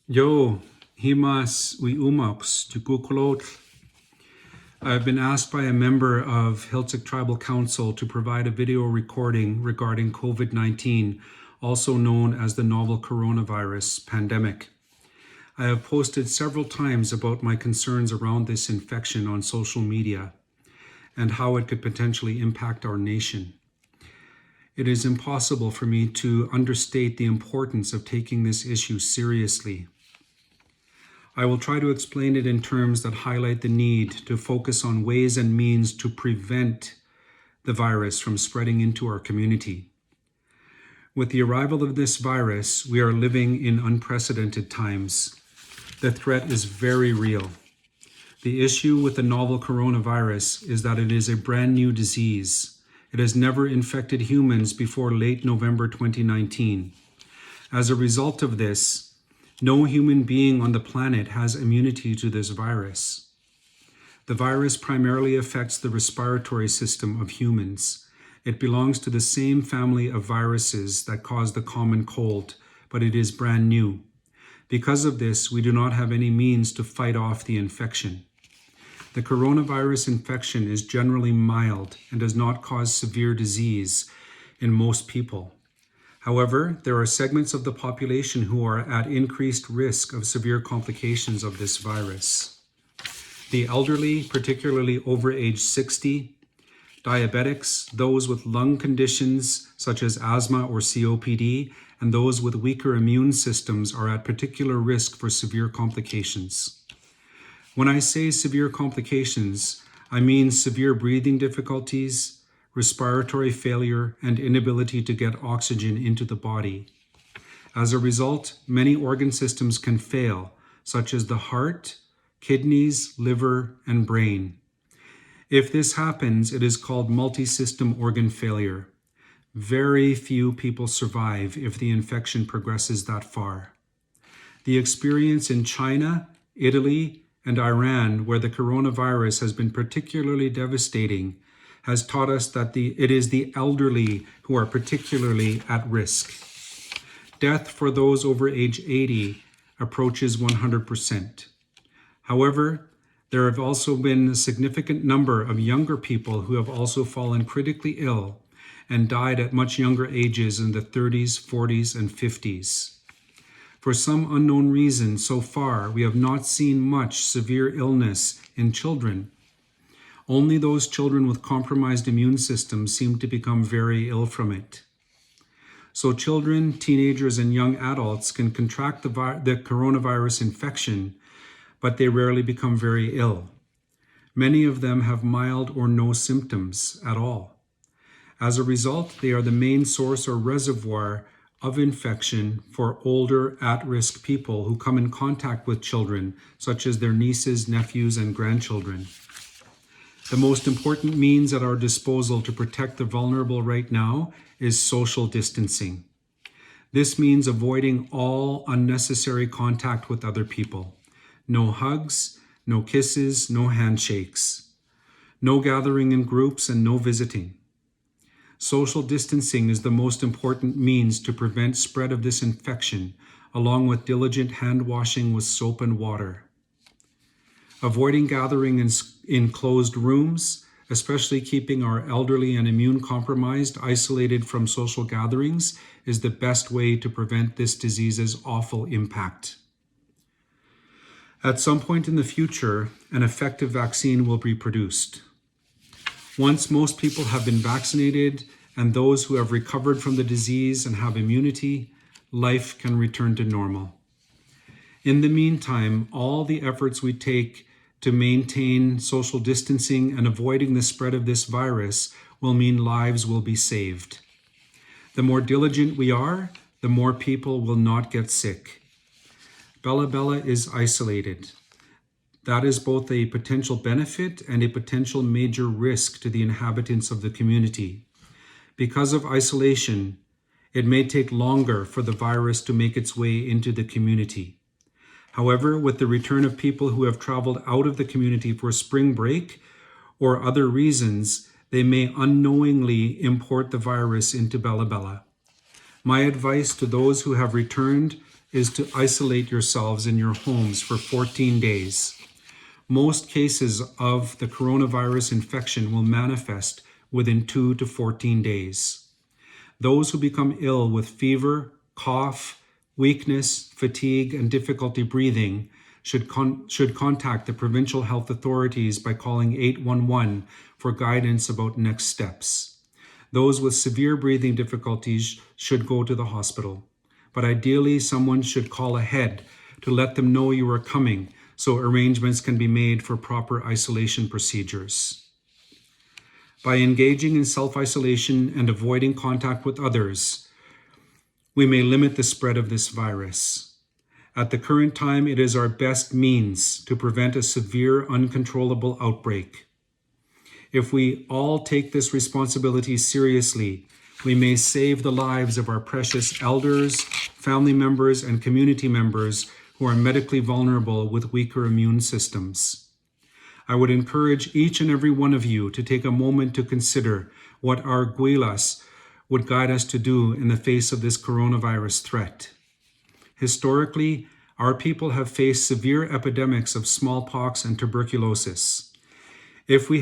Yo, himas ui umox tukukulot. I've been asked by a member of Heiltsuk Tribal Council to provide a video recording regarding COVID-19, also known as the novel coronavirus pandemic. I have posted several times about my concerns around this infection on social media and how it could potentially impact our nation. It is impossible for me to understate the importance of taking this issue seriously. I will try to explain it in terms that highlight the need to focus on ways and means to prevent the virus from spreading into our community. With the arrival of this virus, we are living in unprecedented times. The threat is very real. The issue with the novel coronavirus is that it is a brand new disease. It has never infected humans before late November 2019. As a result of this, no human being on the planet has immunity to this virus. The virus primarily affects the respiratory system of humans. It belongs to the same family of viruses that cause the common cold, but it is brand new. Because of this, we do not have any means to fight off the infection. The coronavirus infection is generally mild and does not cause severe disease in most people. However, there are segments of the population who are at increased risk of severe complications of this virus. The elderly, particularly over age 60, diabetics, those with lung conditions such as asthma or COPD, and those with weaker immune systems are at particular risk for severe complications. When I say severe complications, I mean severe breathing difficulties, respiratory failure, and inability to get oxygen into the body. As a result, many organ systems can fail, such as the heart, kidneys, liver, and brain. If this happens, it is called multi-system organ failure. Very few people survive if the infection progresses that far. The experience in China, Italy, and Iran, where the coronavirus has been particularly devastating, has taught us that it is the elderly who are particularly at risk. Death for those over age 80 approaches 100%. However, there have also been a significant number of younger people who have also fallen critically ill and died at much younger ages in the 30s, 40s, and 50s. For some unknown reason, so far, we have not seen much severe illness in children. Only those children with compromised immune systems seem to become very ill from it. So children, teenagers, and young adults can contract the coronavirus infection, but they rarely become very ill. Many of them have mild or no symptoms at all. As a result, they are the main source or reservoir of infection for older, at-risk people who come in contact with children, such as their nieces, nephews, and grandchildren. The most important means at our disposal to protect the vulnerable right now is social distancing. This means avoiding all unnecessary contact with other people. No hugs, no kisses, no handshakes. No gathering in groups and no visiting. Social distancing is the most important means to prevent spread of this infection, along with diligent hand washing with soap and water. Avoiding gathering in closed rooms, especially keeping our elderly and immune-compromised isolated from social gatherings, is the best way to prevent this disease's awful impact. At some point in the future, an effective vaccine will be produced. Once most people have been vaccinated and those who have recovered from the disease and have immunity, life can return to normal. In the meantime, all the efforts we take to maintain social distancing and avoiding the spread of this virus will mean lives will be saved. The more diligent we are, the more people will not get sick. Bella Bella is isolated. That is both a potential benefit and a potential major risk to the inhabitants of the community. Because of isolation, it may take longer for the virus to make its way into the community. However, with the return of people who have traveled out of the community for spring break or other reasons, they may unknowingly import the virus into Bella Bella. My advice to those who have returned is to isolate yourselves in your homes for 14 days. Most cases of the coronavirus infection will manifest within 2 to 14 days. Those who become ill with fever, cough, weakness, fatigue, and difficulty breathing should contact the provincial health authorities by calling 811 for guidance about next steps. Those with severe breathing difficulties should go to the hospital, but ideally someone should call ahead to let them know you are coming so arrangements can be made for proper isolation procedures. By engaging in self-isolation and avoiding contact with others, we may limit the spread of this virus. At the current time, it is our best means to prevent a severe, uncontrollable outbreak. If we all take this responsibility seriously, we may save the lives of our precious elders, family members, and community members who are medically vulnerable with weaker immune systems. I would encourage each and every one of you to take a moment to consider what our guilas would guide us to do in the face of this coronavirus threat. Historically, our people have faced severe epidemics of smallpox and tuberculosis. If we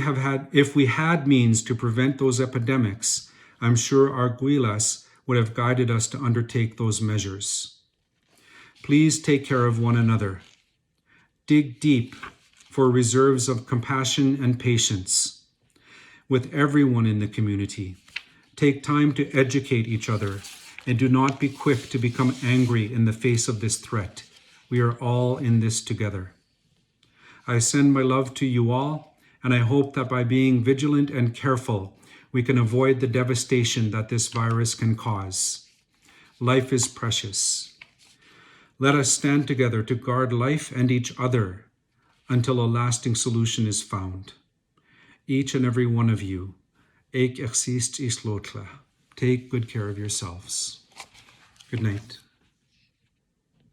had means to prevent those epidemics, I'm sure our guilas would have guided us to undertake those measures. Please take care of one another. Dig deep for reserves of compassion and patience with everyone in the community. Take time to educate each other and do not be quick to become angry in the face of this threat. We are all in this together. I send my love to you all, and I hope that by being vigilant and careful, we can avoid the devastation that this virus can cause. Life is precious. Let us stand together to guard life and each other until a lasting solution is found. Each and every one of you, take good care of yourselves. Good night.